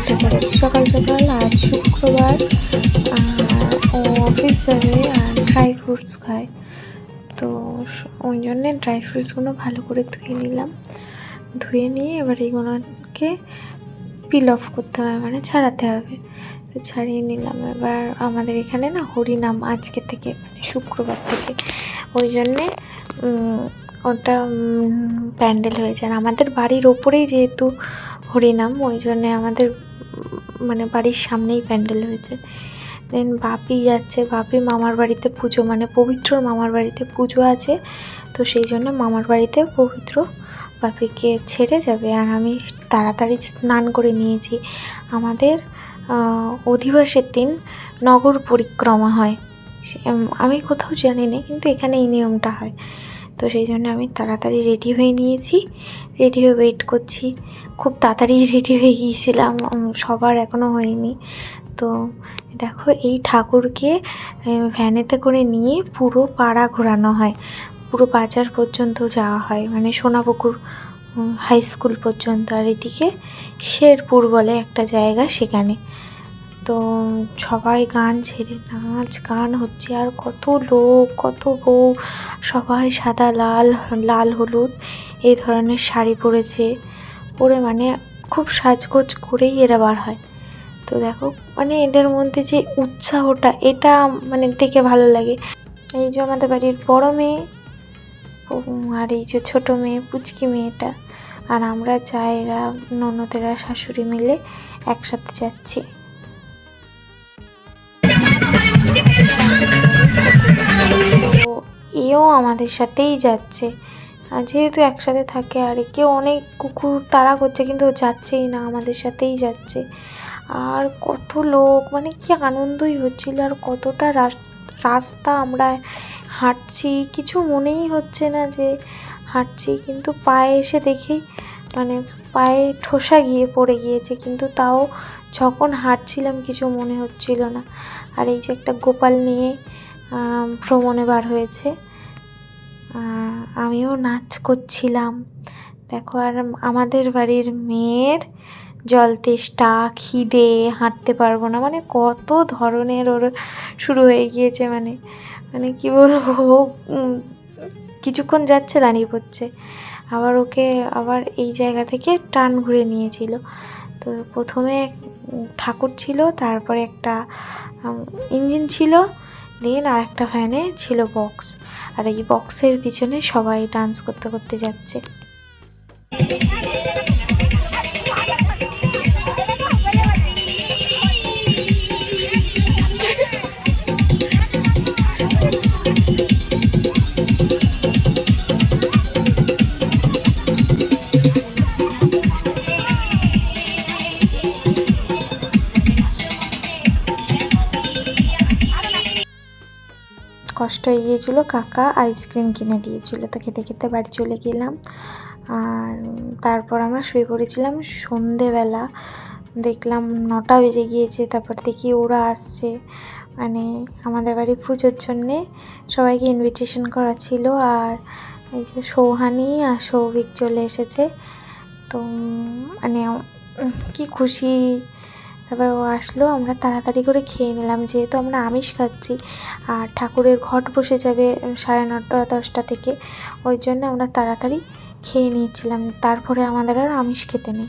উঠে পড়েছি সকাল সকাল। আজ শুক্রবার, আর ও অফিস যাবে আর ড্রাই ফ্রুটস খায়, তো ওই জন্যে ড্রাই ফ্রুটসগুলো ভালো করে ধুয়ে নিলাম। ধুয়ে নিয়ে এবার এইগুলোকে পিল অফ করতে হবে, মানে ছাড়াতে হবে। তো ছাড়িয়ে নিলাম। এবার আমাদের এখানে না হরিনাম আজকে থেকে, মানে শুক্রবার থেকে, ওই জন্যে ওটা প্যান্ডেল হয়েছে। আর আমাদের বাড়ির ওপরেই যেহেতু হরিনাম, ওই জন্যে আমাদের মানে বাড়ির সামনেই প্যান্ডেল হয়েছে। দেন বাপি যাচ্ছে, বাপি মামার বাড়িতে পুজো, মানে পবিত্রর মামার বাড়িতে পুজো আছে, তো সেই জন্য মামার বাড়িতে পবিত্র বাপিকে ছেড়ে যাবে। আর আমি তাড়াতাড়ি স্নান করে নিয়েছি। আমাদের অধিবাসের দিন নগর পরিক্রমা হয়, আমি কোথাও জানি না, কিন্তু এখানে এই নিয়মটা হয়। তো সেই জন্য আমি তাড়াতাড়ি রেডি হয়ে নিয়েছি, রেডি হয়ে ওয়েট করছি। খুব তাড়াতাড়ি রেডি হয়ে গিয়েছিলাম, সবার এখনও হয়নি। তো দেখো, এই ঠাকুরকে ভ্যানেতে করে নিয়ে পুরো পাড়া ঘোরানো হয়, পুরো বাজার পর্যন্ত যাওয়া হয়, মানে সোনাপুকুর হাই স্কুল পর্যন্ত। আর এদিকে শেরপুর বলে একটা জায়গা, সেখানে। তো সবাই গান ছেড়ে নাচ গান হচ্ছে, আর কত লোক, কত বউ, সবাই সাদা লাল লাল হলুদ এই ধরনের শাড়ি পরেছে, পরে মানে খুব সাজগোজ করেই এরা বার হয়। তো দেখো, মানে এদের মধ্যে যে উৎসাহটা, এটা মানে দেখে ভালো লাগে। এই যে আমাদের বাড়ির বড় মেয়ে, আর এই যে ছোটো মেয়ে পুচকি মেয়েটা, আর আমরা জায়েরা ননদেরা শাশুড়ি মিলে একসাথে যাচ্ছি। তো এও আমাদের সাথেই যাচ্ছে, যেহেতু একসাথে থাকে। আর একেও অনেক কুকুর তাড়া করছে, কিন্তু ও যাচ্ছেই না, আমাদের সাথেই যাচ্ছে। আর কত লোক, মানে কি আনন্দই হচ্ছিল। আর কতটা রাস্তা আমরা হাঁটছি, কিছু মনেই হচ্ছে না যে হাঁটছি, কিন্তু পায়ে এসে দেখি মানে পায়ে ঠোসা গিয়ে পড়ে গিয়েছে, কিন্তু তাও যখন হাঁটছিলাম কিছু মনে হচ্ছিল না। আর এই যে একটা গোপাল নিয়ে ভ্রমণে বার হয়েছে, আমিও নাচ করছিলাম। দেখো, আর আমাদের বাড়ির মেয়ের জল তেষ্টা, খিদে, হাঁটতে পারবো না, মানে কত ধরনের ওর শুরু হয়ে গিয়েছে। মানে মানে কি বলবো, কিছুক্ষণ যাচ্ছে দাঁড়িয়ে পড়ছে। আবার ওকে আবার এই জায়গা থেকে টান ঘুরে নিয়েছিল। তো প্রথমে ঠাকুর ছিল, তারপরে একটা ইঞ্জিন ছিল, দেন আর একটা ফ্যানে ছিল বক্স। আর এই বক্সের পিছনে সবাই ডান্স করতে করতে যাচ্ছে। কষ্ট হয়ে গিয়েছিলো, কাকা আইসক্রিম কিনে দিয়েছিলো, তো খেতে খেতে বাড়ি চলে গেলাম। আর তারপর আমরা শুয়ে পড়েছিলাম। সন্ধেবেলা দেখলাম 9টা বেজে গিয়েছে, তারপর দেখি ওরা আসছে, মানে আমাদের বাড়ি পুজোর জন্যে সবাইকে ইনভিটেশন করা ছিল। আর এই যে সৌহানি আর সৌভিক চলে এসেছে, তো মানে কি খুশি। তারপর ও আসলো, আমরা তাড়াতাড়ি করে খেয়ে নিলাম, যেহেতু আমরা আমিষ খাচ্ছি আর ঠাকুরের ঘট বসে যাবে 9:30 10টা থেকে, ওই জন্য আমরা তাড়াতাড়ি খেয়ে নিয়েছিলাম। তারপরে আমাদের আর আমিষ খেতে নেই।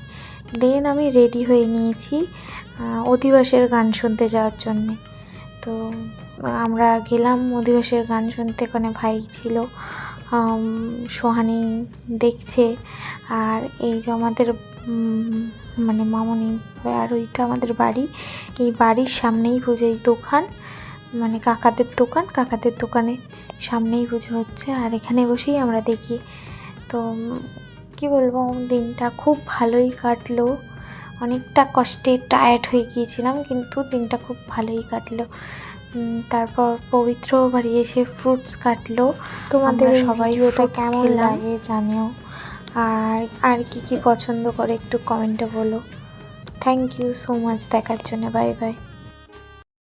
দেন আমি রেডি হয়ে নিয়েছি অধিবাসের গান শুনতে যাওয়ার জন্যে। তো আমরা গেলাম অধিবাসের গান শুনতে, ওখানে ভাই ছিল, সোহানি দেখছে। আর এই যে আমাদের মানে মামনি, আর ওইটা আমাদের বাড়ি, এই বাড়ির সামনেই পুজো, এই দোকান মানে কাকাদের দোকান, কাকাদের দোকানে সামনেই পুজো হচ্ছে, আর এখানে বসেই আমরা দেখি। তো কি বলবো, দিনটা খুব ভালোই কাটলো। অনেকটা কষ্টে টায়ার্ড হয়ে গিয়েছিলাম, কিন্তু দিনটা খুব ভালোই কাটলো। তারপর পবিত্র বাড়ি এসে ফ্রুটস কাটলো। তোমাদের সবাই ওটা কেমন লাগে জানিও, আর কি পছন্দ করে একটু কমেন্টে বলো। থ্যাংক ইউ সো মাচ দেখার জন্য। Bye bye.